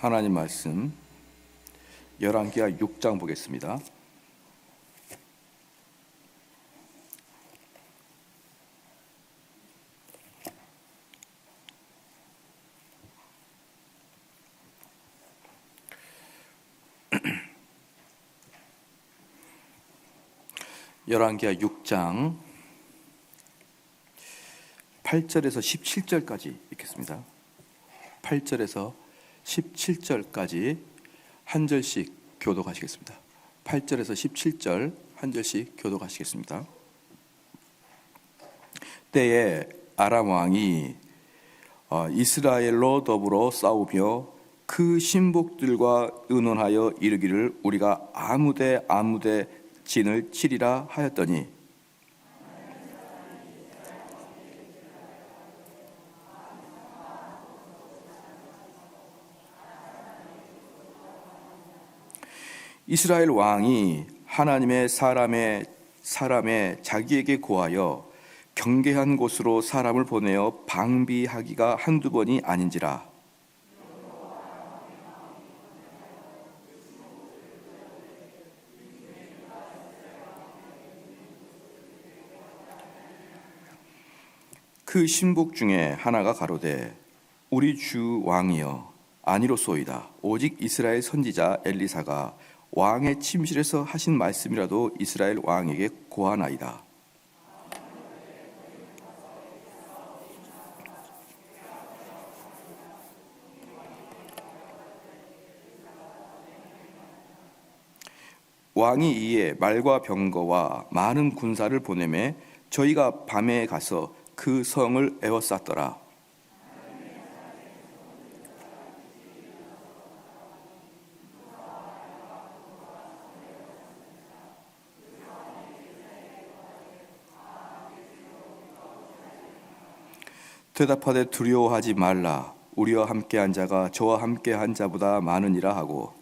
하나님 말씀 열왕기하 6장 보겠습니다. 열왕기하 6장 8절에서 17절까지 읽겠습니다. 8절에서 17절까지 한 절씩 교독하시겠습니다. 8절에서 17절 한 절씩 교독하시겠습니다. 때에 아람 왕이 이스라엘로 더불어 싸우며 그 신복들과 의논하여 이르기를 우리가 아무데 진을 치리라 하였더니 이스라엘 왕이 하나님의 사람의 자기에게 고하여 경계한 곳으로 사람을 보내어 방비하기가 한두 번이 아닌지라. 그 신복 중에 하나가 가로되 우리 주 왕이여 아니로소이다. 오직 이스라엘 선지자 엘리사가 왕의 침실에서 하신 말씀이라도 이스라엘 왕에게 고하나이다. 왕이 이에 말과 병거와 많은 군사를 보내매 저희가 밤에 가서 그 성을 에워쌌더라. 대답하되 두려워하지 말라. 우리와 함께한 자가 저와 함께한 자보다 많으니라 하고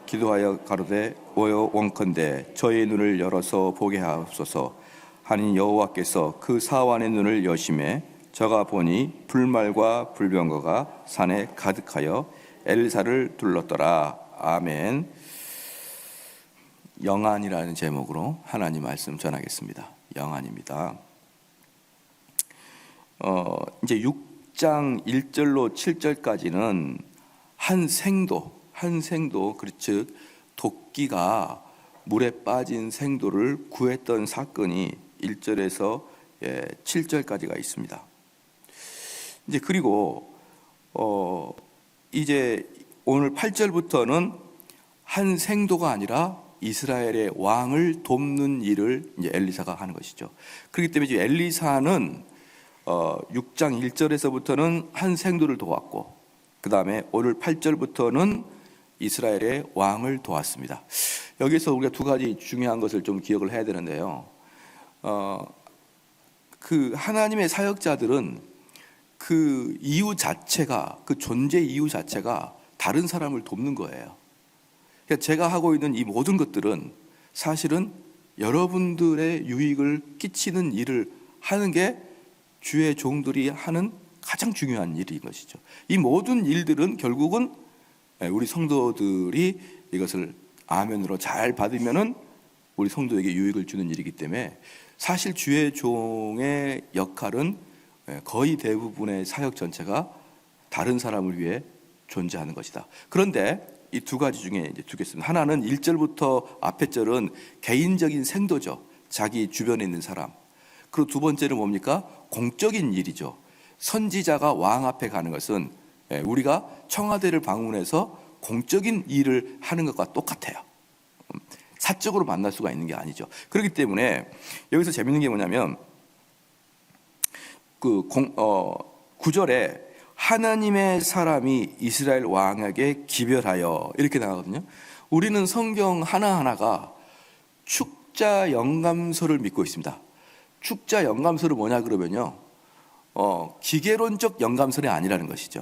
기도하여 가로되 원컨대 저의 눈을 열어서 보게 하옵소서 하니 여호와께서 그 사환의 눈을 여심해 저가 보니 불말과 불병거가 산에 가득하여 엘사를 둘렀더라. 아멘. 영안이라는 제목으로 하나님 말씀 전하겠습니다. 영안입니다. 이제 6장 1절로 7절까지는 한 생도 즉 도끼가 물에 빠진 생도를 구했던 사건이 1절에서 7절까지가 있습니다. 이제 그리고 이제 오늘 8절부터는 한 생도가 아니라 이스라엘의 왕을 돕는 일을 이제 엘리사가 하는 것이죠. 그렇기 때문에 이제 엘리사는 6장 1절에서부터는 한 생도를 도왔고 그 다음에 오늘 8절부터는 이스라엘의 왕을 도왔습니다. 여기서 우리가 두 가지 중요한 것을 좀 기억을 해야 되는데요. 그 하나님의 사역자들은 그 이유 자체가, 그 존재 이유 자체가 다른 사람을 돕는 거예요. 그러니까 제가 하고 있는 이 모든 것들은 사실은 여러분들의 유익을 끼치는 일을 하는 게 주의 종들이 하는 가장 중요한 일인 것이죠. 이 모든 일들은 결국은 우리 성도들이 이것을 아멘으로 잘 받으면은 우리 성도에게 유익을 주는 일이기 때문에 사실 주의 종의 역할은 거의 대부분의 사역 전체가 다른 사람을 위해 존재하는 것이다. 그런데 이 두 가지 중에 이제 두겠습니다. 하나는 1절부터 앞에 절은 개인적인 생도죠. 자기 주변에 있는 사람. 그리고 두 번째는 뭡니까? 공적인 일이죠. 선지자가 왕 앞에 가는 것은 우리가 청와대를 방문해서 공적인 일을 하는 것과 똑같아요. 사적으로 만날 수가 있는 게 아니죠. 그렇기 때문에 여기서 재밌는 게 뭐냐면 그 9절에 하나님의 사람이 이스라엘 왕에게 기별하여 이렇게 나가거든요. 우리는 성경 하나하나가 축자 영감서를 믿고 있습니다. 축자 영감서는 뭐냐 그러면요, 기계론적 영감서는 아니라는 것이죠.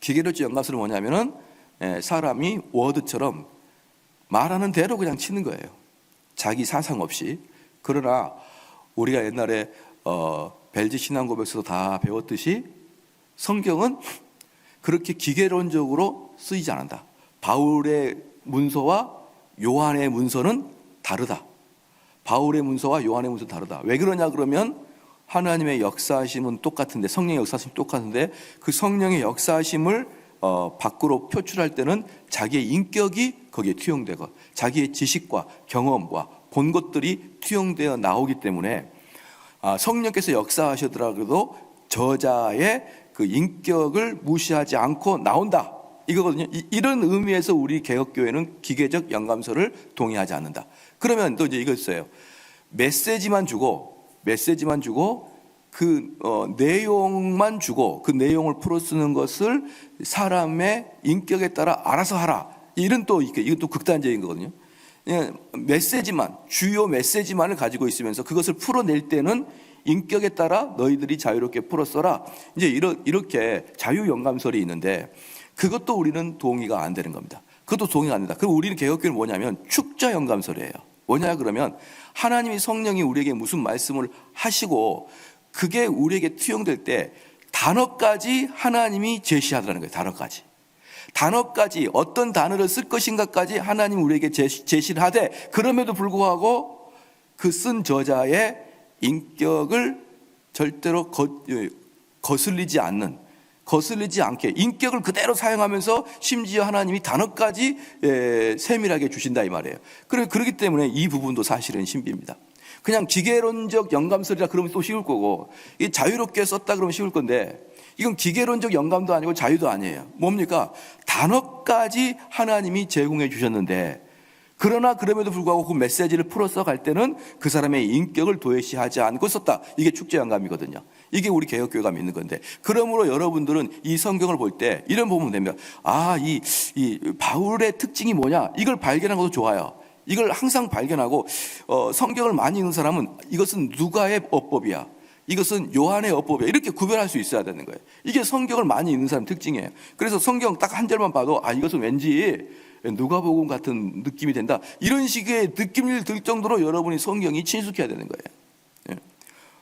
기계론적 영감서는 뭐냐면은 사람이 워드처럼 말하는 대로 그냥 치는 거예요. 자기 사상 없이. 그러나 우리가 옛날에 벨지 신앙고백에서 다 배웠듯이 성경은 그렇게 기계론적으로 쓰이지 않는다. 바울의 문서와 요한의 문서는 다르다. 바울의 문서와 요한의 문서는 다르다. 왜 그러냐 그러면 하나님의 역사하심은 똑같은데, 성령의 역사하심이 똑같은데, 그 성령의 역사하심을 밖으로 표출할 때는 자기의 인격이 거기에 투영되고 자기의 지식과 경험과 본 것들이 투영되어 나오기 때문에 성령께서 역사하시더라도 저자의 그 인격을 무시하지 않고 나온다, 이거거든요. 이런 의미에서 우리 개혁교회는 기계적 영감서를 동의하지 않는다. 그러면 또 이제 이거 있어요. 메시지만 주고 그 내용만 주고 그 내용을 풀어 쓰는 것을 사람의 인격에 따라 알아서 하라, 이런 또 이건 또 극단적인 거거든요. 메시지만, 주요 메시지만을 가지고 있으면서 그것을 풀어낼 때는 인격에 따라 너희들이 자유롭게 풀어 써라, 이제 이렇게 자유 영감설이 있는데, 그것도 우리는 동의가 안 되는 겁니다. 그것도 동의가 안 된다. 그리고 우리는 개혁교회는 뭐냐면 축자 영감설이에요. 뭐냐 그러면 하나님이, 성령이 우리에게 무슨 말씀을 하시고 그게 우리에게 투영될 때 단어까지 하나님이 제시하더라는 거예요. 단어까지 어떤 단어를 쓸 것인가까지 하나님 우리에게 제시를 하되, 그럼에도 불구하고 그 쓴 저자의 인격을 절대로 거슬리지 않게 인격을 그대로 사용하면서 심지어 하나님이 단어까지 세밀하게 주신다, 이 말이에요. 그렇기 때문에 이 부분도 사실은 신비입니다. 그냥 기계론적 영감설이라 그러면 또 쉬울 거고, 자유롭게 썼다 그러면 쉬울 건데, 이건 기계론적 영감도 아니고 자유도 아니에요. 뭡니까? 단어까지 하나님이 제공해 주셨는데, 그러나 그럼에도 불구하고 그 메시지를 풀어 써갈 때는 그 사람의 인격을 도외시하지 않고 썼다. 이게 축제 영감이거든요. 이게 우리 개혁교회가 믿는 건데, 그러므로 여러분들은 이 성경을 볼 때 이런 보면 됩니다. 이 바울의 특징이 뭐냐, 이걸 발견한 것도 좋아요. 이걸 항상 발견하고, 성경을 많이 읽는 사람은 이것은 누가의 어법이야, 이것은 요한의 어법이야, 이렇게 구별할 수 있어야 되는 거예요. 이게 성경을 많이 읽는 사람 특징이에요. 그래서 성경 딱 한 절만 봐도 이것은 왠지 누가복음 같은 느낌이 된다, 이런 식의 느낌이 들 정도로 여러분이 성경이 친숙해야 되는 거예요.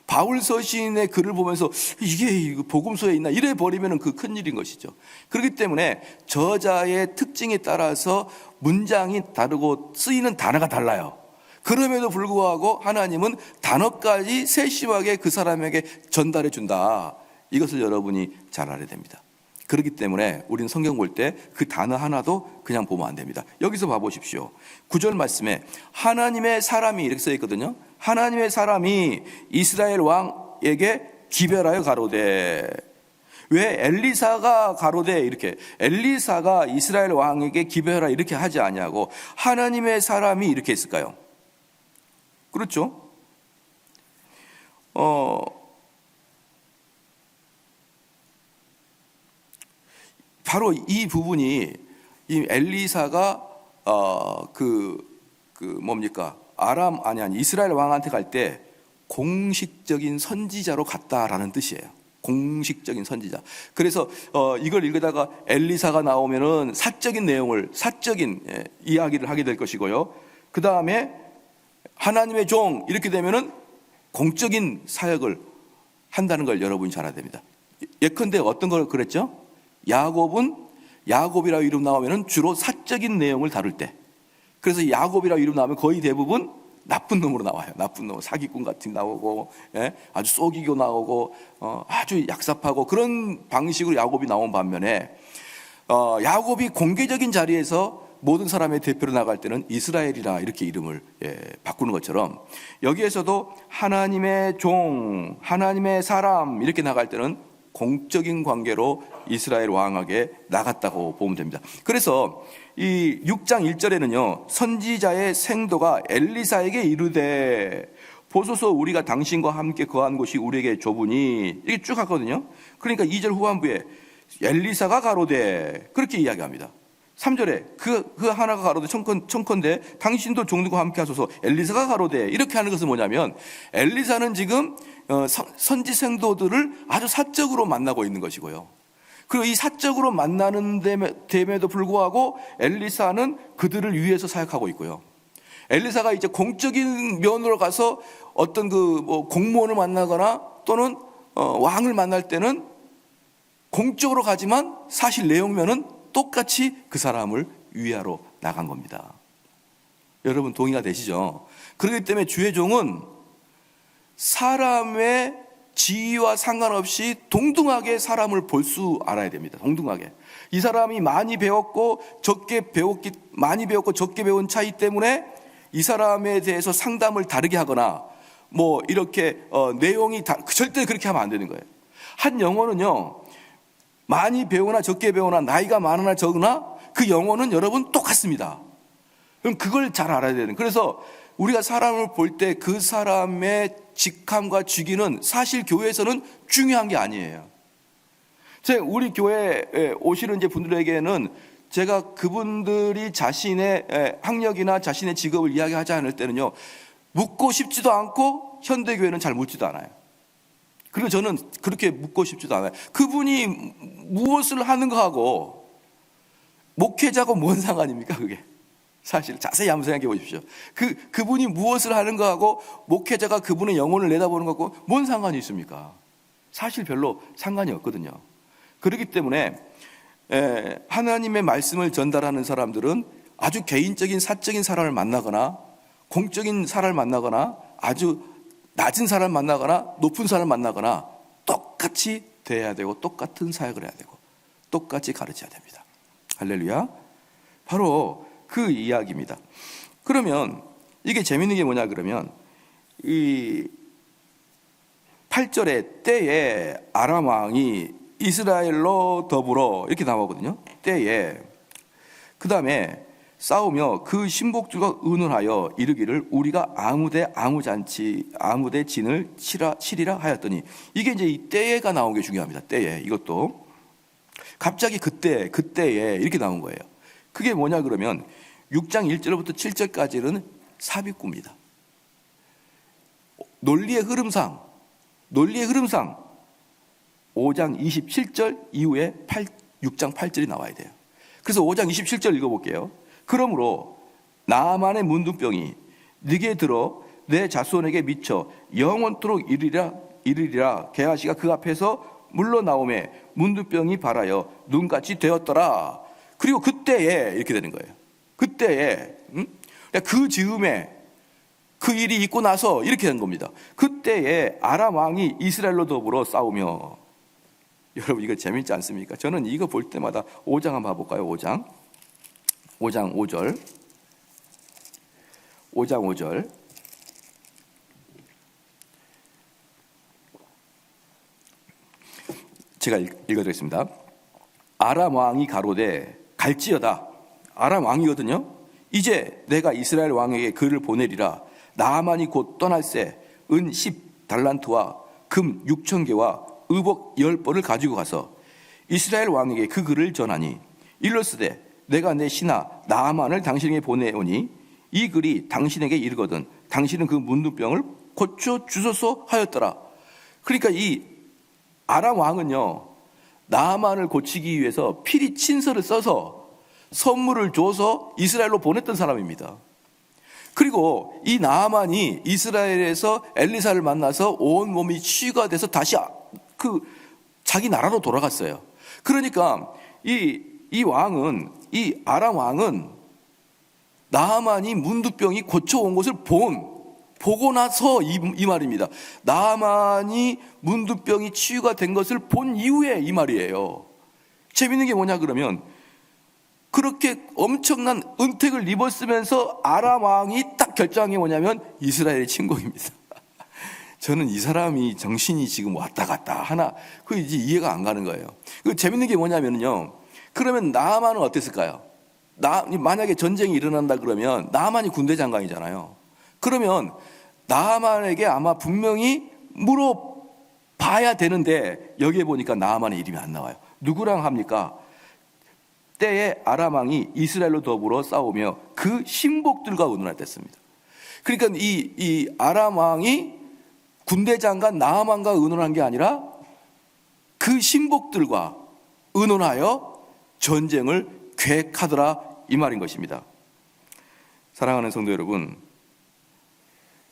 바울 서신의 글을 보면서 이게 복음서에 있나 이래 버리면 그 큰일인 것이죠. 그렇기 때문에 저자의 특징에 따라서 문장이 다르고 쓰이는 단어가 달라요. 그럼에도 불구하고 하나님은 단어까지 세심하게 그 사람에게 전달해 준다, 이것을 여러분이 잘 알아야 됩니다. 그렇기 때문에 우리는 성경 볼 때 그 단어 하나도 그냥 보면 안 됩니다. 여기서 봐보십시오. 9절 말씀에 하나님의 사람이 이렇게 써 있거든요. 하나님의 사람이 이스라엘 왕에게 기별하여 가로되, 왜 엘리사가 가로되 이렇게, 엘리사가 이스라엘 왕에게 기별하라 이렇게 하지 아니하고 하나님의 사람이 이렇게 했을까요? 그렇죠? 바로 이 부분이, 이 엘리사가 이스라엘 왕한테 갈 때 공식적인 선지자로 갔다라는 뜻이에요. 공식적인 선지자. 그래서 이걸 읽다가 엘리사가 나오면은 사적인 이야기를 하게 될 것이고요. 그 다음에 하나님의 종 이렇게 되면은 공적인 사역을 한다는 걸 여러분이 잘 알아야 됩니다. 예컨대 어떤 걸 그랬죠? 야곱이라고 이름 나오면은 주로 사적인 내용을 다룰 때, 그래서 야곱이라고 이름 나오면 거의 대부분 나쁜 놈으로 나와요. 나쁜 놈, 사기꾼 같은 나오고, 아주 속이고 나오고, 아주 약삽하고, 그런 방식으로 야곱이 나온 반면에 야곱이 공개적인 자리에서 모든 사람의 대표로 나갈 때는 이스라엘이라 이렇게 이름을 바꾸는 것처럼, 여기에서도 하나님의 종, 하나님의 사람 이렇게 나갈 때는 공적인 관계로 이스라엘 왕에게 나갔다고 보면 됩니다. 그래서 이 6장 1절에는요, 선지자의 생도가 엘리사에게 이르되 보소서 우리가 당신과 함께 거한 곳이 우리에게 좁으니, 이게 쭉 하거든요. 그러니까 2절 후반부에 엘리사가 가로되 그렇게 이야기합니다. 3절에 그 하나가 가로되 청컨대 당신도 종들과 함께 하소서, 엘리사가 가로되 이렇게 하는 것은 뭐냐면, 엘리사는 지금 선지 생도들을 아주 사적으로 만나고 있는 것이고요. 그리고 이 사적으로 만나는 됨에도 불구하고 엘리사는 그들을 위해서 사역하고 있고요. 엘리사가 이제 공적인 면으로 가서 어떤 공무원을 만나거나 또는 왕을 만날 때는 공적으로 가지만 사실 내용면은 똑같이 그 사람을 위하러 나간 겁니다. 여러분 동의가 되시죠? 그렇기 때문에 주의 종은 사람의 지위와 상관없이 동등하게 사람을 볼 수 알아야 됩니다. 동등하게. 이 사람이 많이 배웠고 적게 배운 차이 때문에 이 사람에 대해서 상담을 다르게 하거나 뭐 이렇게 내용이 절대 그렇게 하면 안 되는 거예요. 한 영혼은요, 많이 배우나 적게 배우나 나이가 많으나 적으나 그 영혼은 여러분 똑같습니다. 그럼 그걸 잘 알아야 되는. 그래서 우리가 사람을 볼 때 그 사람의 직함과 직위는 사실 교회에서는 중요한 게 아니에요. 우리 교회에 오시는 이제 분들에게는 제가 그분들이 자신의 학력이나 자신의 직업을 이야기하지 않을 때는요, 묻고 싶지도 않고 현대교회는 잘 묻지도 않아요. 그리고 저는 그렇게 묻고 싶지도 않아요. 그분이 무엇을 하는 거하고 목회자고 뭔 상관입니까 그게? 사실 자세히 한번 생각해 보십시오. 그분이 무엇을 하는 거하고 목회자가 그분의 영혼을 내다보는 것하고 뭔 상관이 있습니까? 사실 별로 상관이 없거든요. 그렇기 때문에 하나님의 말씀을 전달하는 사람들은 아주 개인적인 사적인 사람을 만나거나 공적인 사람을 만나거나 아주 낮은 사람을 만나거나 높은 사람을 만나거나 똑같이 대해야 되고 똑같은 사역을 해야 되고 똑같이 가르쳐야 됩니다. 할렐루야. 바로 그 이야기입니다. 그러면 이게 재밌는 게 뭐냐 그러면 이 8절에 때에 아람 왕이 이스라엘로 더불어 이렇게 나오거든요. 때에. 그 다음에 싸우며 그 신복들과 의논하여 이르기를 우리가 아무데 진을 치리라 하였더니, 이게 이제 이 때에가 나온 게 중요합니다. 때에. 이것도 갑자기 그때에 이렇게 나온 거예요. 그게 뭐냐 그러면 6장 1절부터 7절까지는 삽입구입니다. 논리의 흐름상 5장 27절 이후에 6장 8절이 나와야 돼요. 그래서 5장 27절 읽어볼게요. 그러므로 나아만의 문둥병이 네게 들어 내 자손에게 미쳐 영원토록 이르리라. 게하시가 그 앞에서 물러나오매 문둥병이 발하여 눈같이 되었더라. 그리고 그때에 이렇게 되는 거예요. 그때에 그 즈음에 그 일이 있고 나서 이렇게 된 겁니다. 그때에 아람 왕이 이스라엘로 더불어 싸우며. 여러분 이거 재밌지 않습니까? 저는 이거 볼 때마다 5장 한번 봐볼까요? 5장 5절 제가 읽어드리겠습니다. 아람 왕이 가로되 갈지어다. 아람 왕이거든요. 이제 내가 이스라엘 왕에게 글을 보내리라. 나아만이 곧 떠날새 은 10달란트와 금 6,000개와 의복 10벌을 가지고 가서 이스라엘 왕에게 그 글을 전하니 일러스되 내가 내 신하 나아만을 당신에게 보내오니 이 글이 당신에게 이르거든 당신은 그 문둥병을 고쳐 주소서 하였더라. 그러니까 이 아람 왕은요, 나아만을 고치기 위해서 필히 친서를 써서 선물을 줘서 이스라엘로 보냈던 사람입니다. 그리고 이 나아만이 이스라엘에서 엘리사를 만나서 온 몸이 치유가 돼서 다시 자기 나라로 돌아갔어요. 그러니까 이 아람 왕은 나아만이 문둥병이 고쳐온 것을 보고 나서 이 말입니다. 나아만이 문둥병이 치유가 된 것을 본 이후에 이 말이에요. 재밌는 게 뭐냐 그러면 그렇게 엄청난 은택을 입었으면서 아람 왕이 딱 결정한 게 뭐냐면 이스라엘의 침공입니다. 저는 이 사람이 정신이 지금 왔다 갔다 하나 그 이제 이해가 안 가는 거예요. 그 재밌는 게 뭐냐면요. 그러면 나아만은 어땠을까요? 만약에 전쟁이 일어난다 그러면 나아만이 군대 장관이잖아요. 그러면 나아만에게 아마 분명히 물어봐야 되는데 여기에 보니까 나아만의 이름이 안 나와요. 누구랑 합니까? 때에 아람 왕이 이스라엘로 더불어 싸우며 그 신복들과 의논하였습니다. 그러니까 이 아람 왕이 군대 장관 나아만과 의논한 게 아니라 그 신복들과 의논하여 전쟁을 계획하더라 이 말인 것입니다. 사랑하는 성도 여러분,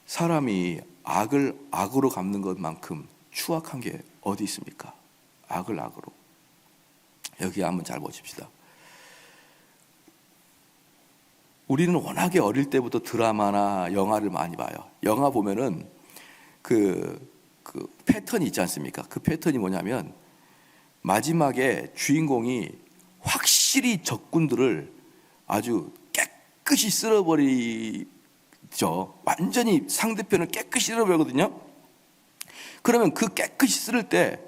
사람이 악을 악으로 갚는 것만큼 추악한 게 어디 있습니까? 악을 악으로. 여기 한번 잘 보십시다. 우리는 워낙에 어릴 때부터 드라마나 영화를 많이 봐요. 영화 보면은 그 패턴이 있지 않습니까? 그 패턴이 뭐냐면 마지막에 주인공이 확실히 적군들을 아주 깨끗이 쓸어버리죠. 완전히 상대편을 깨끗이 쓸어버리거든요. 그러면 그 깨끗이 쓸을 때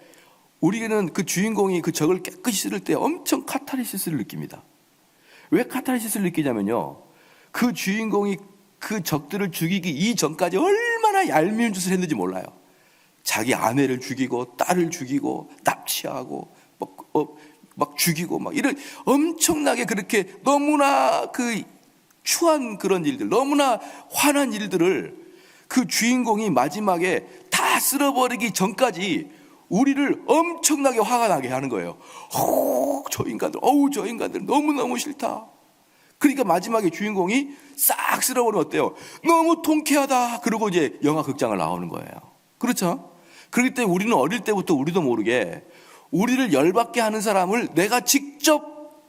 우리는 그 주인공이 그 적을 깨끗이 쓸을 때 엄청 카타르시스를 느낍니다. 왜 카타르시스를 느끼냐면요, 그 주인공이 그 적들을 죽이기 이전까지 얼마나 얄미운 짓을 했는지 몰라요. 자기 아내를 죽이고 딸을 죽이고 납치하고 막 죽이고 막 이런 엄청나게 그렇게 너무나 그 추한 그런 일들, 너무나 화난 일들을 그 주인공이 마지막에 다 쓸어버리기 전까지 우리를 엄청나게 화가 나게 하는 거예요. 저 인간들 너무너무 싫다. 그러니까 마지막에 주인공이 싹 쓸어버리면 어때요? 너무 통쾌하다. 그러고 이제 영화 극장을 나오는 거예요. 그렇죠? 그렇기 때문에 우리는 어릴 때부터 우리도 모르게 우리를 열받게 하는 사람을 내가 직접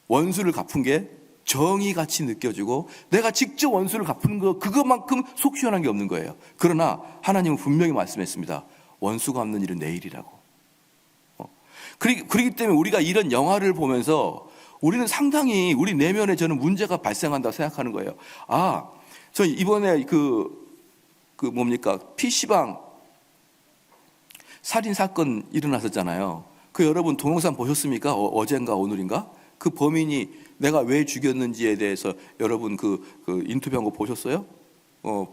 원수를 갚은 게 정의같이 느껴지고 내가 직접 원수를 갚는 거 그것만큼 속 시원한 게 없는 거예요. 그러나 하나님은 분명히 말씀했습니다. 원수 갚는 일은 내일이라고. 그렇기 때문에 우리가 이런 영화를 보면서 우리는 상당히 우리 내면에 저는 문제가 발생한다고 생각하는 거예요. 저 이번에 PC방 살인 사건 일어났었잖아요. 그 여러분 동영상 보셨습니까? 어젠가 오늘인가? 그 범인이 내가 왜 죽였는지에 대해서 여러분 그 인터뷰한 거 보셨어요?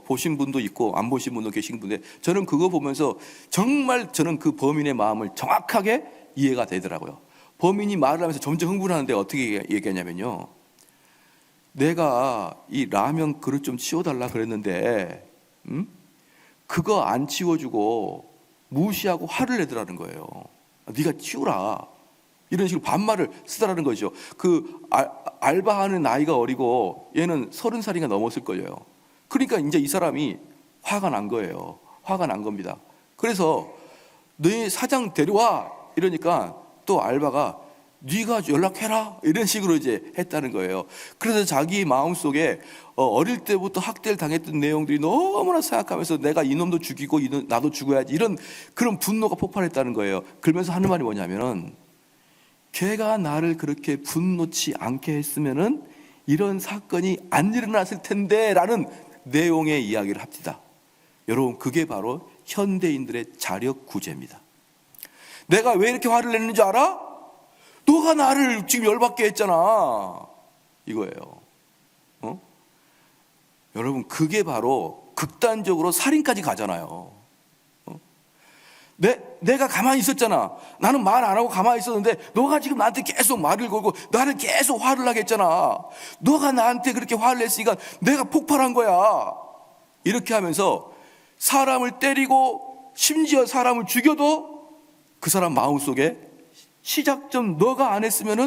보신 분도 있고 안 보신 분도 계신 분인데 저는 그거 보면서 정말 저는 그 범인의 마음을 정확하게 이해가 되더라고요. 범인이 말을 하면서 점점 흥분하는데 어떻게 얘기하냐면요, 내가 이 라면 그릇 좀 치워달라 그랬는데 그거 안 치워주고 무시하고 화를 내더라는 거예요. 네가 치우라, 이런 식으로 반말을 쓰더라는 거죠. 그 알바하는 나이가 어리고 얘는 30살인가 넘었을 거예요. 그러니까 이제 이 사람이 화가 난 거예요. 화가 난 겁니다. 그래서 너 사장 데려와 이러니까 또 알바가 네가 연락해라 이런 식으로 이제 했다는 거예요. 그래서 자기 마음속에 어릴 때부터 학대를 당했던 내용들이 너무나 생각하면서 내가 이놈도 죽이고 나도 죽어야지 이런 그런 분노가 폭발했다는 거예요. 그러면서 하는 말이 뭐냐면은 걔가 나를 그렇게 분노치 않게 했으면은 이런 사건이 안 일어났을 텐데 라는 내용의 이야기를 합니다. 여러분, 그게 바로 현대인들의 자력 구제입니다. 내가 왜 이렇게 화를 냈는지 알아? 너가 나를 지금 열받게 했잖아, 이거예요. 여러분, 그게 바로 극단적으로 살인까지 가잖아요. 내가 가만히 있었잖아. 나는 말 안 하고 가만히 있었는데 너가 지금 나한테 계속 말을 걸고 나를 계속 화를 나게 했잖아. 너가 나한테 그렇게 화를 냈으니까 내가 폭발한 거야. 이렇게 하면서 사람을 때리고 심지어 사람을 죽여도 그 사람 마음속에 시작점 너가 안 했으면은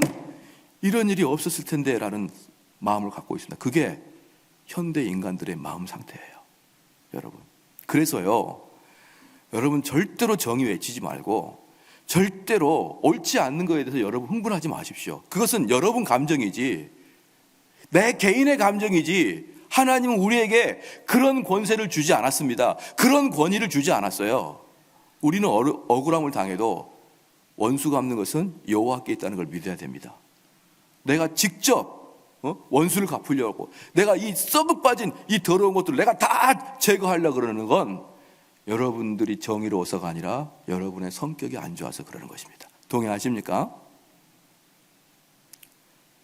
이런 일이 없었을 텐데 라는 마음을 갖고 있습니다. 그게 현대 인간들의 마음 상태예요, 여러분. 그래서요, 여러분 절대로 정의 외치지 말고 절대로 옳지 않는 것에 대해서 여러분 흥분하지 마십시오. 그것은 여러분 감정이지 내 개인의 감정이지 하나님은 우리에게 그런 권세를 주지 않았습니다. 그런 권위를 주지 않았어요. 우리는 억울함을 당해도 원수 갚는 것은 여호와께 있다는 걸 믿어야 됩니다. 내가 직접 원수를 갚으려고 내가 이 썩어 빠진 이 더러운 것들을 내가 다 제거하려고 그러는 건 여러분들이 정의로워서가 아니라 여러분의 성격이 안 좋아서 그러는 것입니다. 동의하십니까?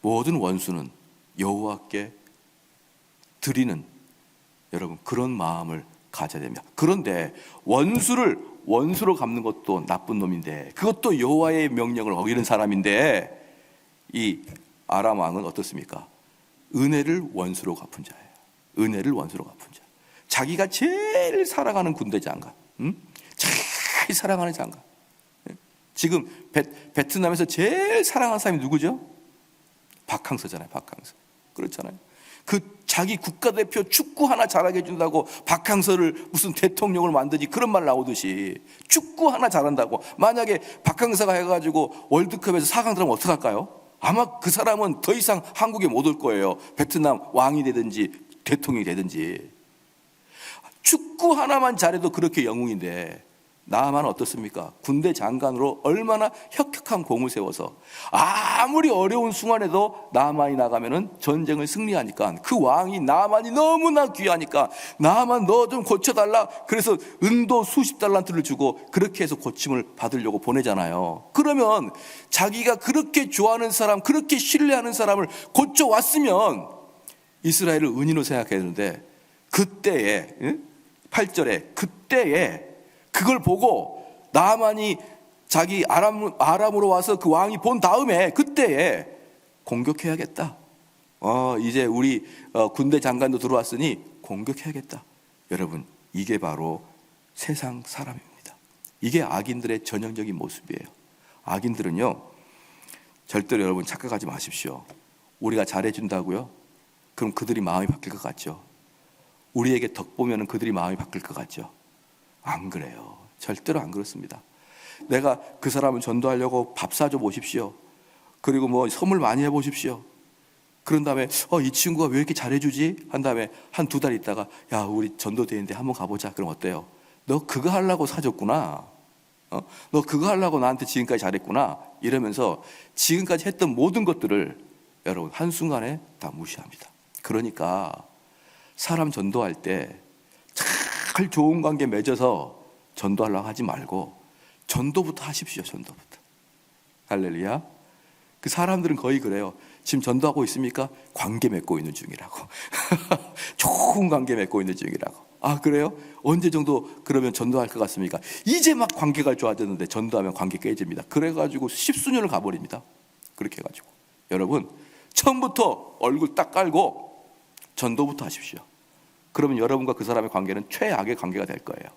모든 원수는 여호와께 드리는 여러분 그런 마음을 가져야 됩니다. 그런데 원수로 갚는 것도 나쁜 놈인데 그것도 여호와의 명령을 어기는 사람인데 이 아람 왕은 어떻습니까? 은혜를 원수로 갚은 자예요. 은혜를 원수로 갚은 자. 자기가 제일 사랑하는 군대 장관, 제일 사랑하는 장관. 지금 베트남에서 제일 사랑하는 사람이 누구죠? 박항서잖아요. 박항서. 그렇잖아요. 그 자기 국가대표 축구 하나 잘하게 해준다고 박항서를 무슨 대통령을 만드니 그런 말 나오듯이 축구 하나 잘한다고 만약에 박항서가 해가지고 월드컵에서 4강 들어가면 어떡할까요? 아마 그 사람은 더 이상 한국에 못 올 거예요. 베트남 왕이 되든지 대통령이 되든지. 축구 하나만 잘해도 그렇게 영웅인데 나만 어떻습니까? 군대 장관으로 얼마나 혁혁한 공을 세워서 아무리 어려운 순간에도 나만이 나가면은 전쟁을 승리하니까 그 왕이 나만이 너무나 귀하니까 나만 너 좀 고쳐달라. 그래서 은도 수십 달란트를 주고 그렇게 해서 고침을 받으려고 보내잖아요. 그러면 자기가 그렇게 좋아하는 사람, 그렇게 신뢰하는 사람을 고쳐왔으면 이스라엘을 은인으로 생각해야 되는데 그때에 8절에 그때에 그걸 보고 나만이 자기 아람으로 와서 그 왕이 본 다음에 그때에 공격해야겠다. 이제 우리 군대 장관도 들어왔으니 공격해야겠다. 여러분, 이게 바로 세상 사람입니다. 이게 악인들의 전형적인 모습이에요. 악인들은요, 절대로 여러분 착각하지 마십시오. 우리가 잘해준다고요? 그럼 그들이 마음이 바뀔 것 같죠? 우리에게 덕 보면 그들이 마음이 바뀔 것 같죠? 안 그래요. 절대로 안 그렇습니다. 내가 그 사람을 전도하려고 밥 사줘 보십시오. 그리고 뭐 선물 많이 해 보십시오. 그런 다음에 이 친구가 왜 이렇게 잘해주지? 한 다음에 한 두 달 있다가 야, 우리 전도대회인데 한번 가보자. 그럼 어때요? 너 그거 하려고 사줬구나. 너 그거 하려고 나한테 지금까지 잘했구나. 이러면서 지금까지 했던 모든 것들을 여러분 한순간에 다 무시합니다. 그러니까 사람 전도할 때 잘 좋은 관계 맺어서 전도하려고 하지 말고 전도부터 하십시오. 전도부터. 할렐루야. 그 사람들은 거의 그래요. 지금 전도하고 있습니까? 관계 맺고 있는 중이라고. 좋은 관계 맺고 있는 중이라고. 아, 그래요? 언제 정도 그러면 전도할 것 같습니까? 이제 막 관계가 좋아졌는데 전도하면 관계 깨집니다. 그래가지고 십수년을 가버립니다. 그렇게 해가지고 여러분 처음부터 얼굴 딱 깔고 전도부터 하십시오. 그러면 여러분과 그 사람의 관계는 최악의 관계가 될 거예요.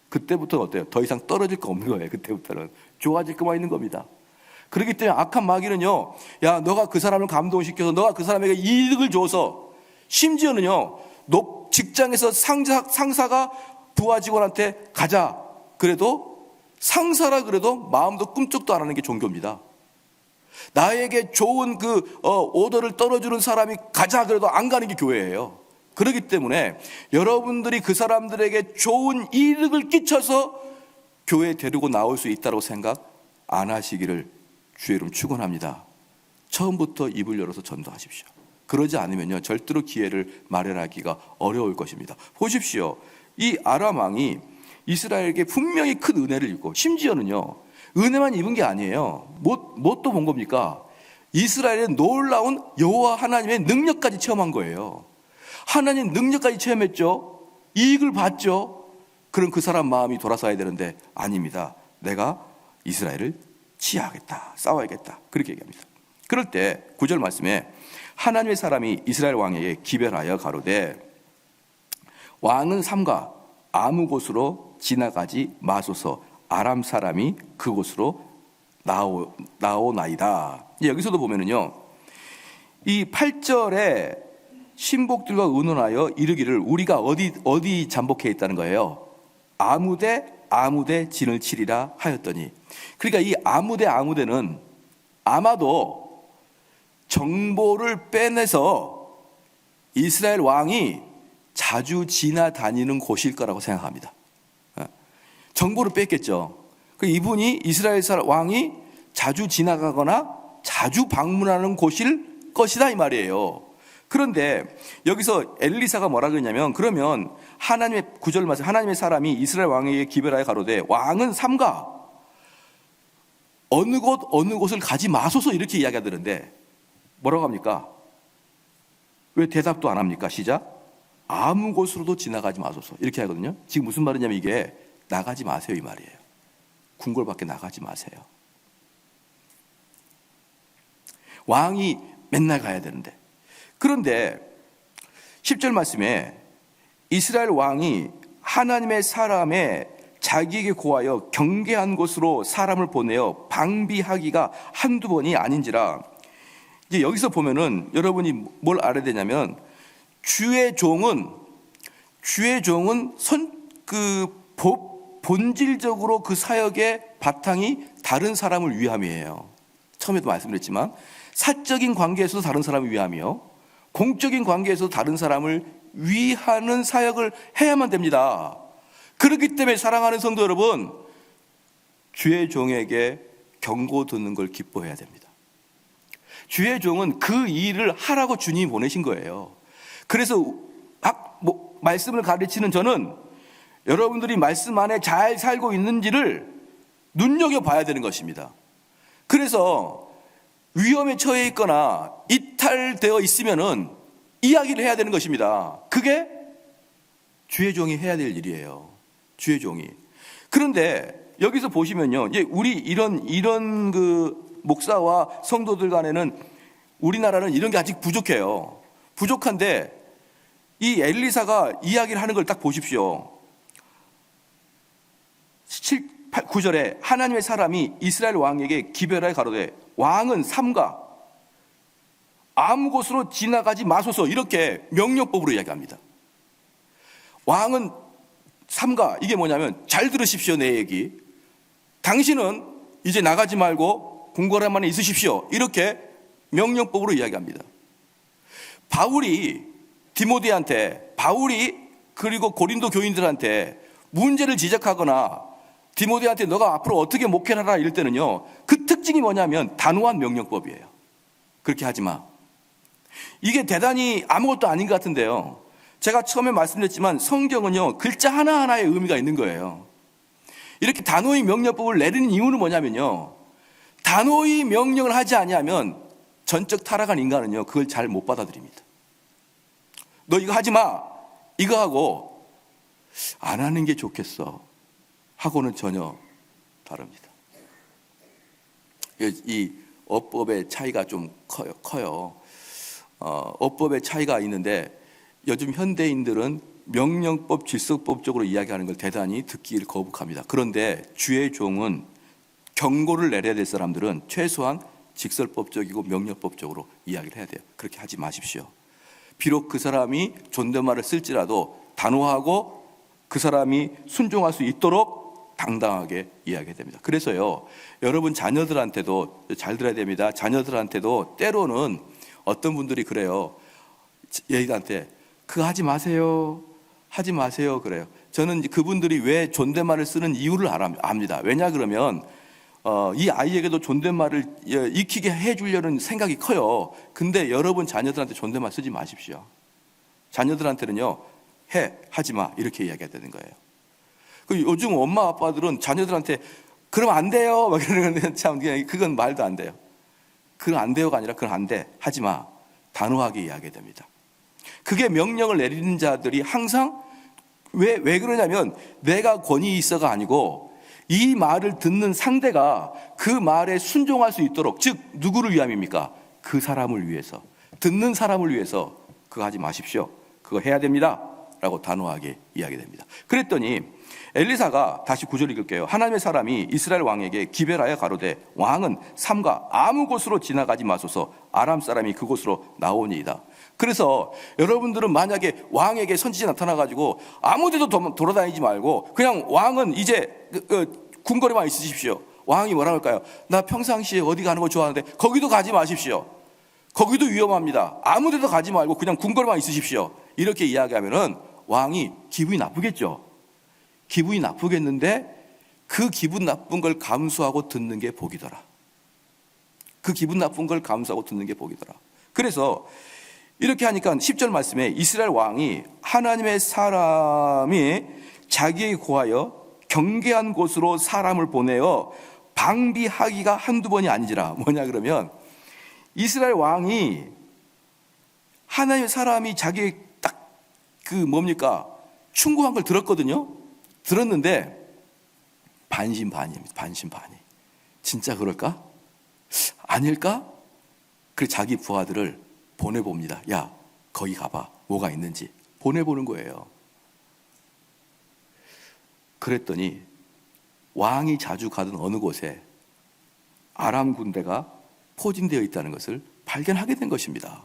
그때부터 어때요? 더 이상 떨어질 거 없는 거예요. 그때부터는 좋아질 것만 있는 겁니다. 그렇기 때문에 악한 마귀는요, 야, 너가 그 사람을 감동시켜서 너가 그 사람에게 이득을 줘서 심지어는요, 직장에서 상사가 부하 직원한테 가자 그래도 상사라 그래도 마음도 꿈쩍도 안 하는 게 종교입니다. 나에게 좋은 오더를 떨어주는 사람이 가자 그래도 안 가는 게 교회예요. 그렇기 때문에 여러분들이 그 사람들에게 좋은 이득을 끼쳐서 교회에 데리고 나올 수 있다고 생각 안 하시기를 주의 이름 축원합니다. 처음부터 입을 열어서 전도하십시오. 그러지 않으면요, 절대로 기회를 마련하기가 어려울 것입니다. 보십시오. 이 아람 왕이 이스라엘에게 분명히 큰 은혜를 입고, 심지어는요, 은혜만 입은 게 아니에요. 뭐 또 본 겁니까? 이스라엘의 놀라운 여호와 하나님의 능력까지 체험한 거예요. 하나님 능력까지 체험했죠. 이익을 봤죠. 그럼 그 사람 마음이 돌아서야 되는데 아닙니다. 내가 이스라엘을 치하하겠다. 싸워야겠다. 그렇게 얘기합니다. 그럴 때 9절 말씀에 하나님의 사람이 이스라엘 왕에게 기별하여 가로되 왕은 삼가 아무 곳으로 지나가지 마소서. 아람 사람이 그곳으로 나오나이다. 여기서도 보면은요, 이 8절에 신복들과 의논하여 이르기를 우리가 어디 잠복해 있다는 거예요. 아무데 진을 치리라 하였더니, 그러니까 이 아무데는 아마도 정보를 빼내서 이스라엘 왕이 자주 지나다니는 곳일 거라고 생각합니다. 정보를 뺐겠죠. 이분이 이스라엘 왕이 자주 지나가거나 자주 방문하는 곳일 것이다 이 말이에요. 그런데 여기서 엘리사가 뭐라 그러냐면, 그러면 하나님의 9절 말씀, 하나님의 사람이 이스라엘 왕에게 기별하여 가로되 왕은 삼가 어느 곳을 가지 마소서 이렇게 이야기하더는데 뭐라고 합니까? 왜 대답도 안 합니까? 시작. 아무 곳으로도 지나가지 마소서 이렇게 하거든요. 지금 무슨 말이냐면 이게 나가지 마세요 이 말이에요. 궁궐 밖에 나가지 마세요. 왕이 맨날 가야 되는데. 그런데 10절 말씀에 이스라엘 왕이 하나님의 사람의 자기에게 고하여 경계한 곳으로 사람을 보내어 방비하기가 한두 번이 아닌지라. 이제 여기서 보면은 여러분이 뭘 알아야 되냐면 주의 종은 본질적으로 그 사역의 바탕이 다른 사람을 위함이에요. 처음에도 말씀드렸지만 사적인 관계에서도 다른 사람을 위하며 공적인 관계에서도 다른 사람을 위하는 사역을 해야만 됩니다. 그렇기 때문에 사랑하는 성도 여러분, 주의 종에게 경고 듣는 걸 기뻐해야 됩니다. 주의 종은 그 일을 하라고 주님이 보내신 거예요. 그래서 말씀을 가르치는 저는 여러분들이 말씀 안에 잘 살고 있는지를 눈여겨봐야 되는 것입니다. 그래서 위험에 처해 있거나 이탈되어 있으면은 이야기를 해야 되는 것입니다. 그게 주의 종이 해야 될 일이에요. 주의 종이. 그런데 여기서 보시면요, 우리 이런 그 목사와 성도들 간에는 우리나라는 이런 게 아직 부족해요. 부족한데 이 엘리사가 이야기를 하는 걸 딱 보십시오. 9절에 하나님의 사람이 이스라엘 왕에게 기별하여 가로되 왕은 삼가 아무 곳으로 지나가지 마소서, 이렇게 명령법으로 이야기합니다. 왕은 삼가, 이게 뭐냐면 잘 들으십시오. 내 얘기. 당신은 이제 나가지 말고 궁궐에만 있으십시오. 이렇게 명령법으로 이야기합니다. 바울이 그리고 고린도 교인들한테 문제를 지적하거나 디모데한테 너가 앞으로 어떻게 목회를 하라 이럴 때는요, 그 특징이 뭐냐면 단호한 명령법이에요. 그렇게 하지 마. 이게 대단히 아무것도 아닌 것 같은데요, 제가 처음에 말씀드렸지만 성경은요, 글자 하나하나에 의미가 있는 거예요. 이렇게 단호히 명령법을 내리는 이유는 뭐냐면요, 단호히 명령을 하지 아니하면 전적 타락한 인간은요, 그걸 잘 못 받아들입니다. 너 이거 하지 마, 이거 하고 안 하는 게 좋겠어 하고는 전혀 다릅니다. 이 어법의 차이가 좀 커요. 어법의 차이가 있는데 요즘 현대인들은 명령법, 질서법적으로 이야기하는 걸 대단히 듣기를 거북합니다. 그런데 주의 종은 경고를 내려야 될 사람들은 최소한 직설법적이고 명령법적으로 이야기를 해야 돼요. 그렇게 하지 마십시오. 비록 그 사람이 존댓말을 쓸지라도 단호하고 그 사람이 순종할 수 있도록 당당하게 이야기해야 됩니다. 그래서요, 여러분 자녀들한테도 잘 들어야 됩니다. 자녀들한테도 때로는 어떤 분들이 그래요. 얘들한테 그거 하지 마세요, 하지 마세요 그래요. 저는 그분들이 왜 존댓말을 쓰는 이유를 압니다. 왜냐 그러면 이 아이에게도 존댓말을 익히게 해주려는 생각이 커요. 근데 여러분 자녀들한테 존댓말 쓰지 마십시오. 자녀들한테는요, 하지 마, 이렇게 이야기해야 되는 거예요. 요즘 엄마 아빠들은 자녀들한테 그러면 안 돼요 막 이러는데, 참 그건 말도 안 돼요. 그건 안 돼요가 아니라 그건 안 돼, 하지 마, 단호하게 이야기해야 됩니다. 그게 명령을 내리는 자들이 항상 왜 그러냐면 내가 권위 있어가 아니고 이 말을 듣는 상대가 그 말에 순종할 수 있도록, 즉 누구를 위함입니까? 그 사람을 위해서, 듣는 사람을 위해서 그거 하지 마십시오, 그거 해야 됩니다 라고 단호하게 이야기됩니다. 그랬더니 엘리사가, 다시 9절 읽을게요. 하나님의 사람이 이스라엘 왕에게 기별하여 가로되 왕은 삼가 아무 곳으로 지나가지 마소서, 아람 사람이 그곳으로 나오니이다. 그래서 여러분들은 만약에 왕에게 선지자 나타나가지고 아무 데도 돌아다니지 말고 그냥 왕은 이제 궁궐에만 있으십시오. 왕이 뭐라고 할까요? 나 평상시에 어디 가는 거 좋아하는데 거기도 가지 마십시오, 거기도 위험합니다, 아무 데도 가지 말고 그냥 궁궐에만 있으십시오, 이렇게 이야기하면은 왕이 기분이 나쁘겠죠. 기분이 나쁘겠는데 그 기분 나쁜 걸 감수하고 듣는 게 복이더라. 그 기분 나쁜 걸 감수하고 듣는 게 복이더라. 그래서 이렇게 하니까 10절 말씀에 이스라엘 왕이 하나님의 사람이 자기에게 고하여 경계한 곳으로 사람을 보내어 방비하기가 한두 번이 아니지라. 뭐냐 그러면 이스라엘 왕이 하나님의 사람이 자기의 딱 충고한 걸 들었거든요. 들었는데 반신반의입니다. 반신반의. 진짜 그럴까? 아닐까? 그래서 자기 부하들을 보내봅니다. 야, 거기 가봐, 뭐가 있는지 보내보는 거예요. 그랬더니 왕이 자주 가던 어느 곳에 아람 군대가 포진되어 있다는 것을 발견하게 된 것입니다.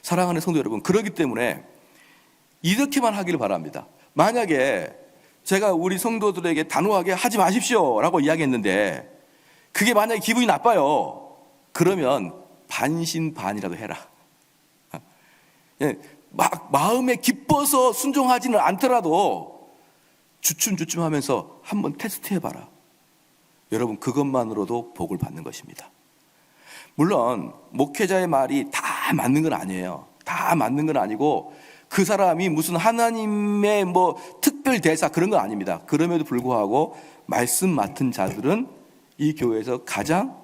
사랑하는 성도 여러분, 그렇기 때문에 이렇게만 하기를 바랍니다. 만약에 제가 우리 성도들에게 단호하게 하지 마십시오 라고 이야기했는데 그게 만약에 기분이 나빠요, 그러면 반신반이라도 해라. 예, 막 마음에 기뻐서 순종하지는 않더라도 주춤주춤하면서 한번 테스트해봐라. 여러분, 그것만으로도 복을 받는 것입니다. 물론 목회자의 말이 다 맞는 건 아니에요. 다 맞는 건 아니고 그 사람이 무슨 하나님의 특별 대사 그런 건 아닙니다. 그럼에도 불구하고 말씀 맡은 자들은 이 교회에서 가장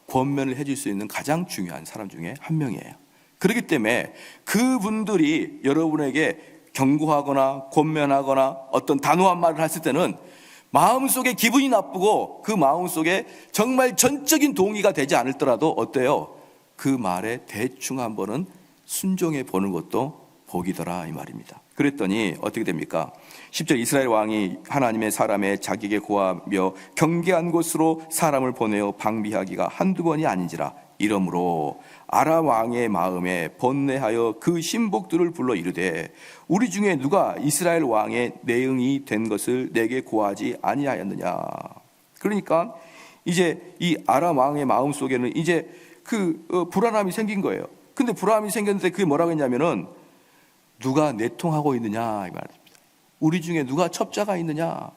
권면을 해줄 수 있는 가장 중요한 사람 중에 한 명이에요. 그렇기 때문에 그분들이 여러분에게 경고하거나 권면하거나 어떤 단호한 말을 했을 때는 마음속에 기분이 나쁘고 그 마음속에 정말 전적인 동의가 되지 않을더라도 어때요? 그 말에 대충 한 번은 순종해 보는 것도 복이더라 이 말입니다. 그랬더니 어떻게 됩니까? 10절 이스라엘 왕이 하나님의 사람의 자기에게 고하며 경계한 곳으로 사람을 보내어 방비하기가 한두 번이 아닌지라. 이러므로 아람 왕의 마음에 번뇌하여 그 신복들을 불러 이르되 우리 중에 누가 이스라엘 왕의 내응이 된 것을 내게 고하지 아니하였느냐. 그러니까 이제 이 아람 왕의 마음 속에는 이제 불안함이 생긴 거예요. 근데 불안함이 생겼는데 그게 뭐라고 했냐면은 누가 내통하고 있느냐 이 말입니다. 우리 중에 누가 첩자가 있느냐.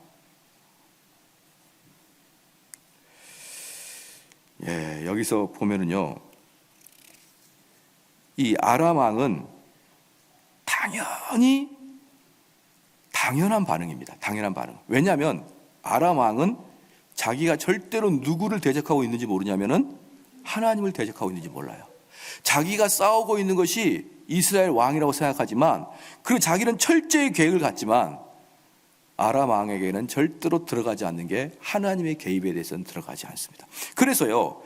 예, 여기서 보면은요, 이 아람 왕은 당연한 반응입니다. 당연한 반응. 왜냐하면 아람 왕은 자기가 절대로 누구를 대적하고 있는지 모르냐면은 하나님을 대적하고 있는지 몰라요. 자기가 싸우고 있는 것이 이스라엘 왕이라고 생각하지만 그리고 자기는 철저히 계획을 갖지만 아람 왕에게는 절대로 들어가지 않는 게 하나님의 개입에 대해서는 들어가지 않습니다. 그래서요,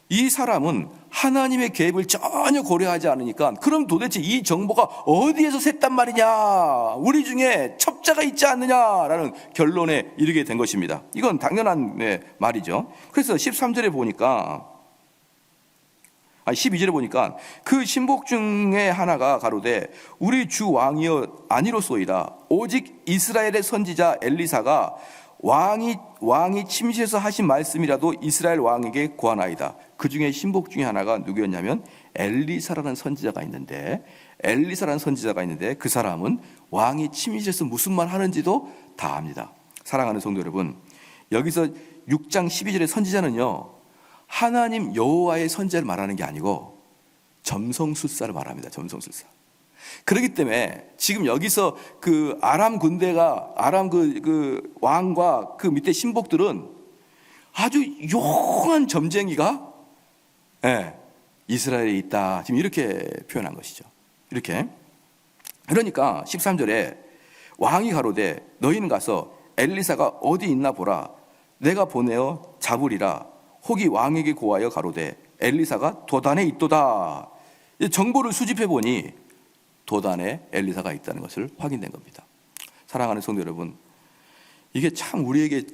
이 사람은 하나님의 개입을 전혀 고려하지 않으니까 그럼 도대체 이 정보가 어디에서 샜단 말이냐, 우리 중에 첩자가 있지 않느냐라는 결론에 이르게 된 것입니다. 이건 당연한 말이죠. 그래서 13절에 보니까 12절에 보니까 그 신복 중에 하나가 가로되 우리 주 왕이여 아니로소이다. 오직 이스라엘의 선지자 엘리사가 왕이 침시해서 하신 말씀이라도 이스라엘 왕에게 고하나이다. 그 중에 신복 중에 하나가 누구였냐면 엘리사라는 선지자가 있는데 그 사람은 왕이 침시해서 무슨 말 하는지도 다 압니다. 사랑하는 성도 여러분, 여기서 6장 12절의 선지자는요, 하나님 여호와의 선지자를 말하는 게 아니고 점성술사를 말합니다. 점성술사. 그렇기 때문에 지금 여기서 그 아람 군대가 아람 그 왕과 그 밑에 신복들은 아주 용한 점쟁이가 이스라엘에 있다. 지금 이렇게 표현한 것이죠. 이렇게. 그러니까 13절에 왕이 가로되 너희는 가서 엘리사가 어디 있나 보라. 내가 보내어 잡으리라. 혹이 왕에게 고하여 가로되 엘리사가 도단에 있도다. 정보를 수집해 보니 도단에 엘리사가 있다는 것을 확인된 겁니다. 사랑하는 성도 여러분, 이게 참 우리에게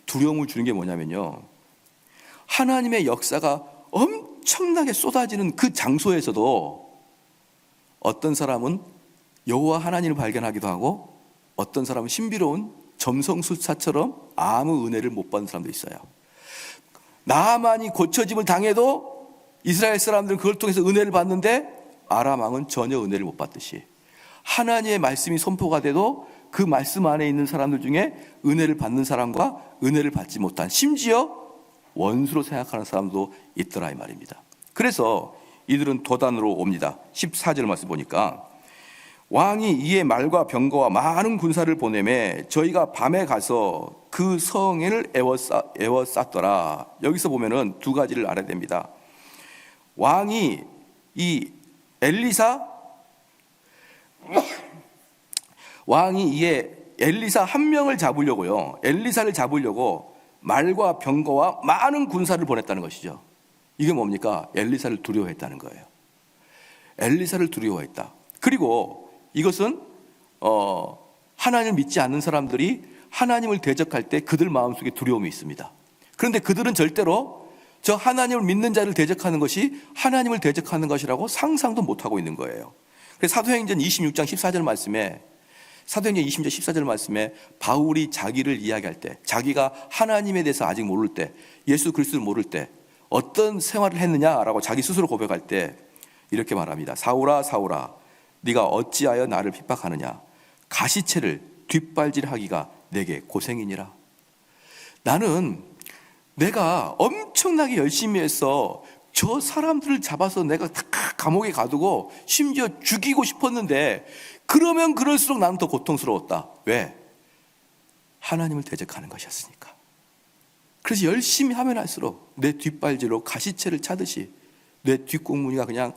두려움을 주는 게 뭐냐면요, 하나님의 역사가 엄청나게 쏟아지는 그 장소에서도 어떤 사람은 여호와 하나님을 발견하기도 하고 어떤 사람은 신비로운 점성술사처럼 아무 은혜를 못 받는 사람도 있어요. 나만이 고쳐짐을 당해도 이스라엘 사람들은 그걸 통해서 은혜를 받는데 아람 왕은 전혀 은혜를 못 받듯이 하나님의 말씀이 선포가 돼도 그 말씀 안에 있는 사람들 중에 은혜를 받는 사람과 은혜를 받지 못한, 심지어 원수로 생각하는 사람도 있더라 이 말입니다. 그래서 이들은 도단으로 옵니다. 14절 말씀 보니까 왕이 이에 말과 병거와 많은 군사를 보내매 저희가 밤에 가서 그 성을 에워쌌더라. 여기서 보면은 두 가지를 알아야 됩니다. 왕이 이 엘리사 한 명을 잡으려고요, 엘리사를 잡으려고 말과 병거와 많은 군사를 보냈다는 것이죠. 이게 뭡니까? 엘리사를 두려워했다는 거예요. 엘리사를 두려워했다. 그리고 이것은 하나님을 믿지 않는 사람들이 하나님을 대적할 때 그들 마음속에 두려움이 있습니다. 그런데 그들은 절대로 저 하나님을 믿는 자를 대적하는 것이 하나님을 대적하는 것이라고 상상도 못하고 있는 거예요. 그래서 사도행전 26장 14절 말씀에 바울이 자기를 이야기할 때, 자기가 하나님에 대해서 아직 모를 때, 예수 그리스도를 모를 때 어떤 생활을 했느냐라고 자기 스스로 고백할 때 이렇게 말합니다. 사울아 사울아 네가 어찌하여 나를 핍박하느냐. 가시채를 뒷발질하기가 내게 고생이니라. 나는 내가 엄청나게 열심히 해서 저 사람들을 잡아서 내가 다 감옥에 가두고 심지어 죽이고 싶었는데 그러면 그럴수록 나는 더 고통스러웠다. 왜? 하나님을 대적하는 것이었으니까. 그래서 열심히 하면 할수록 내 뒷발질로 가시채를 차듯이 내 뒷공무니가 그냥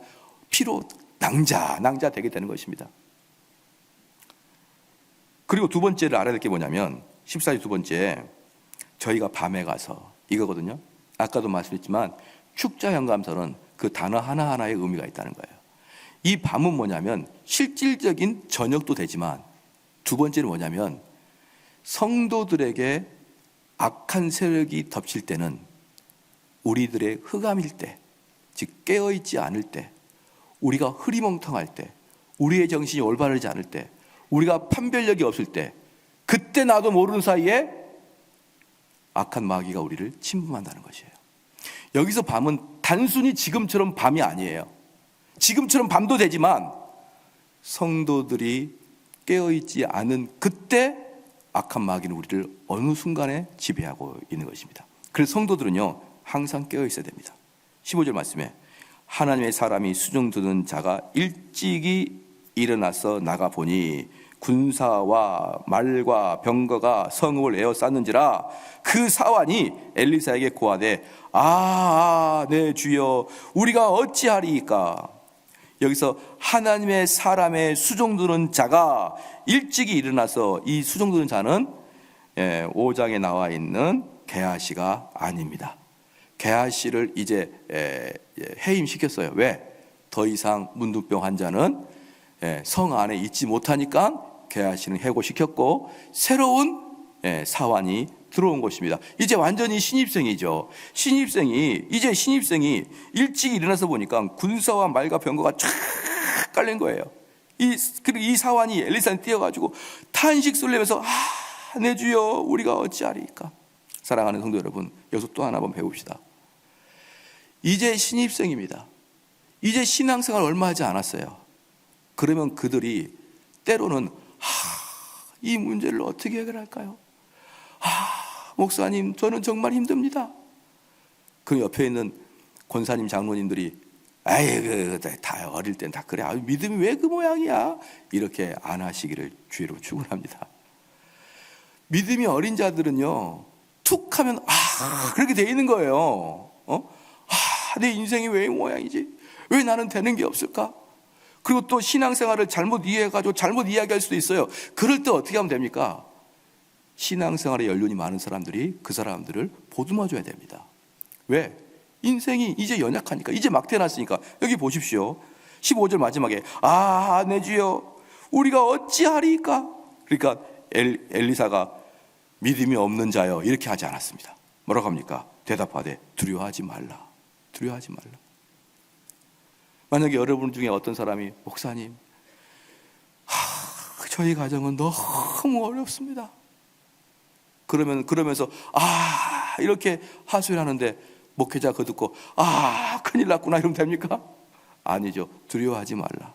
피로 낭자 되게 되는 것입니다. 그리고 두 번째를 알아야 될 게 뭐냐면 14절 두 번째, 저희가 밤에 가서 이거거든요. 아까도 말씀드렸지만 축자현감서는 그 단어 하나하나의 의미가 있다는 거예요. 이 밤은 뭐냐면 실질적인 저녁도 되지만 두 번째는 뭐냐면 성도들에게 악한 세력이 덮칠 때는 우리들의 흑암일 때, 즉 깨어있지 않을 때, 우리가 흐리멍텅할 때, 우리의 정신이 올바르지 않을 때, 우리가 판별력이 없을 때, 그때 나도 모르는 사이에 악한 마귀가 우리를 침범한다는 것이에요. 여기서 밤은 단순히 지금처럼 밤이 아니에요. 지금처럼 밤도 되지만 성도들이 깨어있지 않은 그때 악한 마귀는 우리를 어느 순간에 지배하고 있는 것입니다. 그래서 성도들은요 항상 깨어있어야 됩니다. 15절 말씀에 하나님의 사람이 수종 드는 자가 일찍이 일어나서 나가보니 군사와 말과 병거가 성읍을 에워쌌는지라. 그 사환이 엘리사에게 고하되 네 주여 우리가 어찌하리이까. 여기서 하나님의 사람의 수종드는 자가 일찍이 일어나서, 이 수종드는 자는 5장에 나와 있는 게하시가 아닙니다. 게하시를 이제 해임시켰어요. 왜? 더 이상 문둥병 환자는 성 안에 있지 못하니까 게하시는 해고시켰고 새로운 사환이 들어온 것입니다. 이제 완전히 신입생이죠. 신입생이 일찍 일어나서 보니까 군사와 말과 병거가 쫙 깔린 거예요. 그리고 이 사환이 엘리사한테 뛰어가지고 탄식 쏠리면서 내 주여 우리가 어찌하리까. 사랑하는 성도 여러분, 여기서 또 하나 한번 배웁시다. 이제 신입생입니다. 이제 신앙생활 얼마 하지 않았어요. 그러면 그들이 때로는 이 문제를 어떻게 해결할까요? 목사님 저는 정말 힘듭니다. 그 옆에 있는 권사님 장로님들이 다 어릴 땐 다 그래. 믿음이 왜 그 모양이야? 이렇게 안 하시기를 주의로 축원합니다. 믿음이 어린 자들은요 툭 하면 그렇게 돼 있는 거예요. 내 인생이 왜 이 모양이지? 왜 나는 되는 게 없을까? 그리고 또 신앙생활을 잘못 이해해가지고 잘못 이야기할 수도 있어요. 그럴 때 어떻게 하면 됩니까? 신앙생활에 연륜이 많은 사람들이 그 사람들을 보듬어줘야 됩니다. 왜? 인생이 이제 연약하니까, 이제 막 태어났으니까. 여기 보십시오. 15절 마지막에 내 주여 우리가 어찌하리까. 그러니까 엘리사가 믿음이 없는 자여 이렇게 하지 않았습니다. 뭐라고 합니까? 대답하되 두려워하지 말라. 두려워하지 말라. 만약에 여러분 중에 어떤 사람이 목사님 저희 가정은 너무 어렵습니다. 그러면서 이렇게 하소연 하는데 목회자 그거 듣고 큰일 났구나 이러면 됩니까? 아니죠. 두려워하지 말라.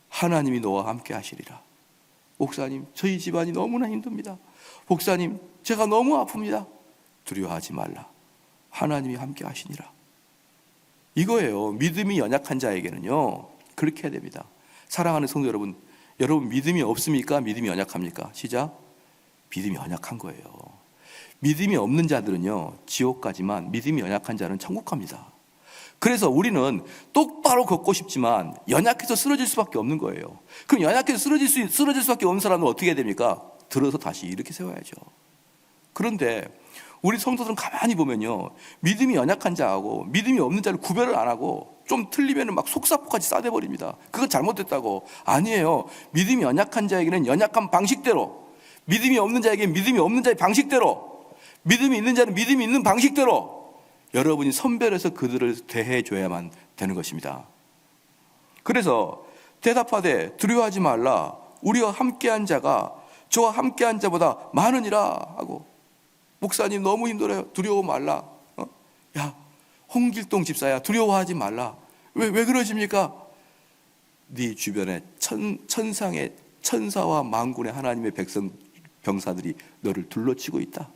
하나님이 너와 함께 하시리라. 목사님 저희 집안이 너무나 힘듭니다. 목사님 제가 너무 아픕니다. 두려워하지 말라. 하나님이 함께 하시니라. 이거예요. 믿음이 연약한 자에게는요 그렇게 해야 됩니다. 사랑하는 성도 여러분, 여러분 믿음이 없습니까? 믿음이 연약합니까? 시작. 믿음이 연약한 거예요. 믿음이 없는 자들은요 지옥 가지만 믿음이 연약한 자는 천국 갑니다. 그래서 우리는 똑바로 걷고 싶지만 연약해서 쓰러질 수밖에 없는 거예요. 그럼 연약해서 쓰러질 수밖에 없는 사람은 어떻게 해야 됩니까? 들어서 다시 이렇게 세워야죠. 그런데 우리 성도들은 가만히 보면요 믿음이 연약한 자하고 믿음이 없는 자를 구별을 안 하고 좀 틀리면 막 속사포까지 싸대버립니다. 그건 잘못됐다고. 아니에요. 믿음이 연약한 자에게는 연약한 방식대로, 믿음이 없는 자에게는 믿음이 없는 자의 방식대로, 믿음이 있는 자는 믿음이 있는 방식대로 여러분이 선별해서 그들을 대해줘야만 되는 것입니다. 그래서 대답하되 두려워하지 말라. 우리와 함께한 자가 저와 함께한 자보다 많으니라 하고. 목사님 너무 힘들어요. 두려워 말라. 야, 홍길동 집사야, 두려워하지 말라. 왜 그러십니까? 네 주변에 천상의 천사와 만군의 하나님의 병사들이 너를 둘러치고 있다.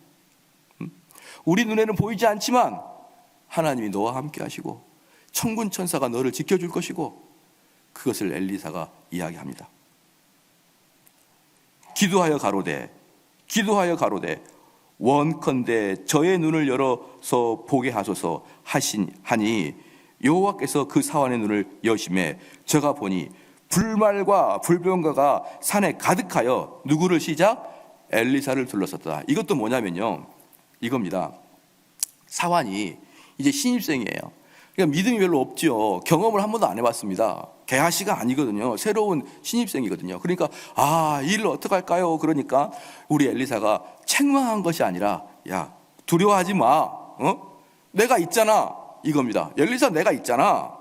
우리 눈에는 보이지 않지만 하나님이 너와 함께 하시고 천군 천사가 너를 지켜줄 것이고, 그것을 엘리사가 이야기합니다. 기도하여 가로되 원컨대 저의 눈을 열어서 보게 하소서 하니 여호와께서 그 사환의 눈을 여심해 저가 보니 불말과 불병거가 산에 가득하여 누구를 시작? 엘리사를 둘러섰다. 이것도 뭐냐면요, 이겁니다. 사환이 이제 신입생이에요. 그러니까 믿음이 별로 없죠. 경험을 한 번도 안 해봤습니다. 개하시가 아니거든요. 새로운 신입생이거든요. 그러니까 이 일을 어떻게 할까요? 그러니까 우리 엘리사가 책망한 것이 아니라, 야, 두려워하지 마. 내가 있잖아. 이겁니다. 엘리사, 내가 있잖아.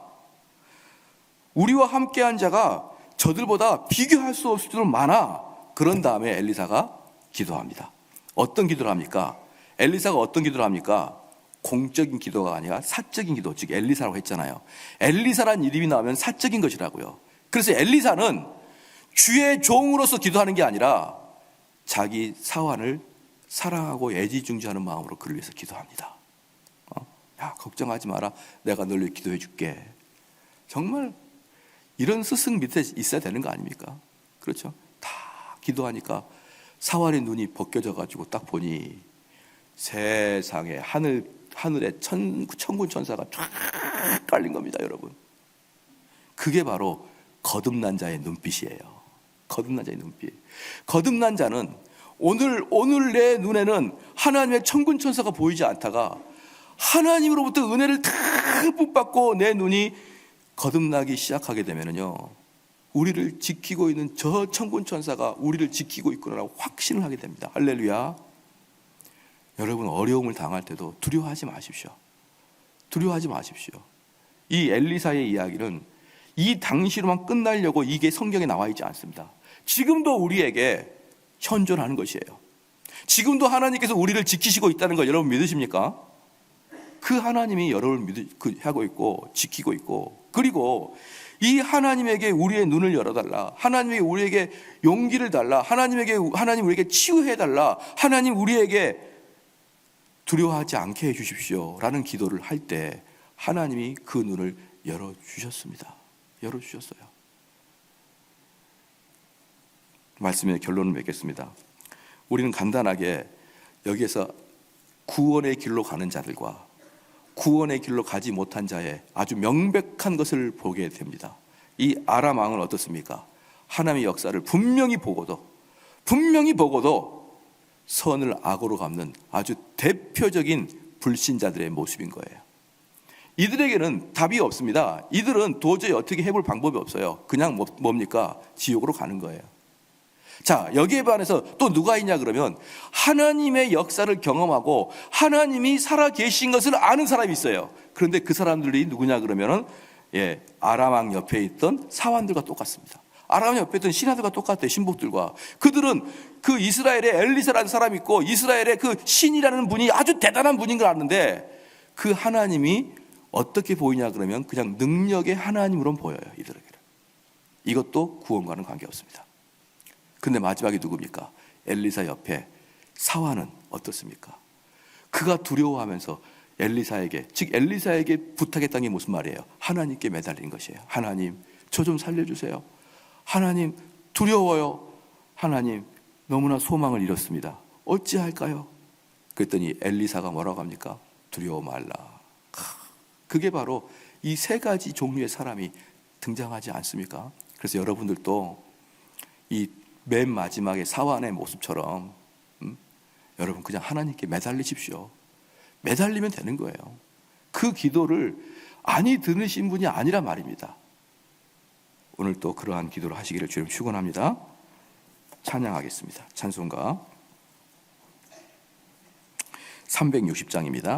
우리와 함께한 자가 저들보다 비교할 수 없을 정도로 많아. 그런 다음에 엘리사가 기도합니다. 어떤 기도를 합니까? 엘리사가 어떤 기도를 합니까? 공적인 기도가 아니라 사적인 기도, 즉 엘리사라고 했잖아요. 엘리사란 이름이 나오면 사적인 것이라고요. 그래서 엘리사는 주의 종으로서 기도하는 게 아니라 자기 사환을 사랑하고 애지중지하는 마음으로 그를 위해서 기도합니다. 야, 걱정하지 마라. 내가 널 위해 기도해 줄게. 정말 이런 스승 밑에 있어야 되는 거 아닙니까? 그렇죠? 다 기도하니까 사환의 눈이 벗겨져 가지고 딱 보니 세상에 하늘에 천군 천사가 쫙 깔린 겁니다, 여러분. 그게 바로 거듭난 자의 눈빛이에요. 거듭난 자의 눈빛. 거듭난 자는 오늘 내 눈에는 하나님의 천군 천사가 보이지 않다가 하나님으로부터 은혜를 다 뿜받고 내 눈이 거듭나기 시작하게 되면요, 우리를 지키고 있는 저 천군 천사가 우리를 지키고 있구나라고 확신을 하게 됩니다. 할렐루야. 여러분, 어려움을 당할 때도 두려워하지 마십시오. 두려워하지 마십시오. 이 엘리사의 이야기는 이 당시로만 끝나려고 이게 성경에 나와 있지 않습니다. 지금도 우리에게 현존하는 것이에요. 지금도 하나님께서 우리를 지키시고 있다는 거 여러분 믿으십니까? 그 하나님이 여러분을 하고 있고 지키고 있고, 그리고 이 하나님에게 우리의 눈을 열어달라, 하나님에게 우리에게 용기를 달라, 하나님 우리에게 치유해달라, 하나님 우리에게 두려워하지 않게 해주십시오 라는 기도를 할 때 하나님이 그 눈을 열어주셨습니다. 열어주셨어요. 말씀의 결론을 맺겠습니다. 우리는 간단하게 여기에서 구원의 길로 가는 자들과 구원의 길로 가지 못한 자의 아주 명백한 것을 보게 됩니다. 이 아람 왕은 어떻습니까? 하나님의 역사를 분명히 보고도 선을 악으로 갚는 아주 대표적인 불신자들의 모습인 거예요. 이들에게는 답이 없습니다. 이들은 도저히 어떻게 해볼 방법이 없어요. 그냥 뭡니까? 지옥으로 가는 거예요. 자, 여기에 반해서 또 누가 있냐 그러면 하나님의 역사를 경험하고 하나님이 살아계신 것을 아는 사람이 있어요. 그런데 그 사람들이 누구냐 그러면은 아람 왕 옆에 있던 사환들과 똑같습니다. 아람 옆에 있던 신하들과 똑같아요. 신복들과. 그들은 그 이스라엘에 엘리사라는 사람이 있고 이스라엘의 그 신이라는 분이 아주 대단한 분인 걸 아는데, 그 하나님이 어떻게 보이냐 그러면 그냥 능력의 하나님으로 보여요. 이들에게는. 이것도 구원과는 관계없습니다. 근데 마지막에 누굽니까? 엘리사 옆에 사환은 어떻습니까? 그가 두려워하면서 엘리사에게 부탁했던 게 무슨 말이에요? 하나님께 매달린 것이에요. 하나님, 저 좀 살려주세요. 하나님, 두려워요. 하나님, 너무나 소망을 잃었습니다. 어찌할까요? 그랬더니 엘리사가 뭐라고 합니까? 두려워 말라. 그게 바로 이 세 가지 종류의 사람이 등장하지 않습니까? 그래서 여러분들도 이 맨 마지막에 사환의 모습처럼 여러분 그냥 하나님께 매달리십시오. 매달리면 되는 거예요. 그 기도를 아니 들으신 분이 아니라 말입니다. 오늘 또 그러한 기도를 하시기를 주님 축원합니다. 찬양하겠습니다. 찬송가 360장입니다.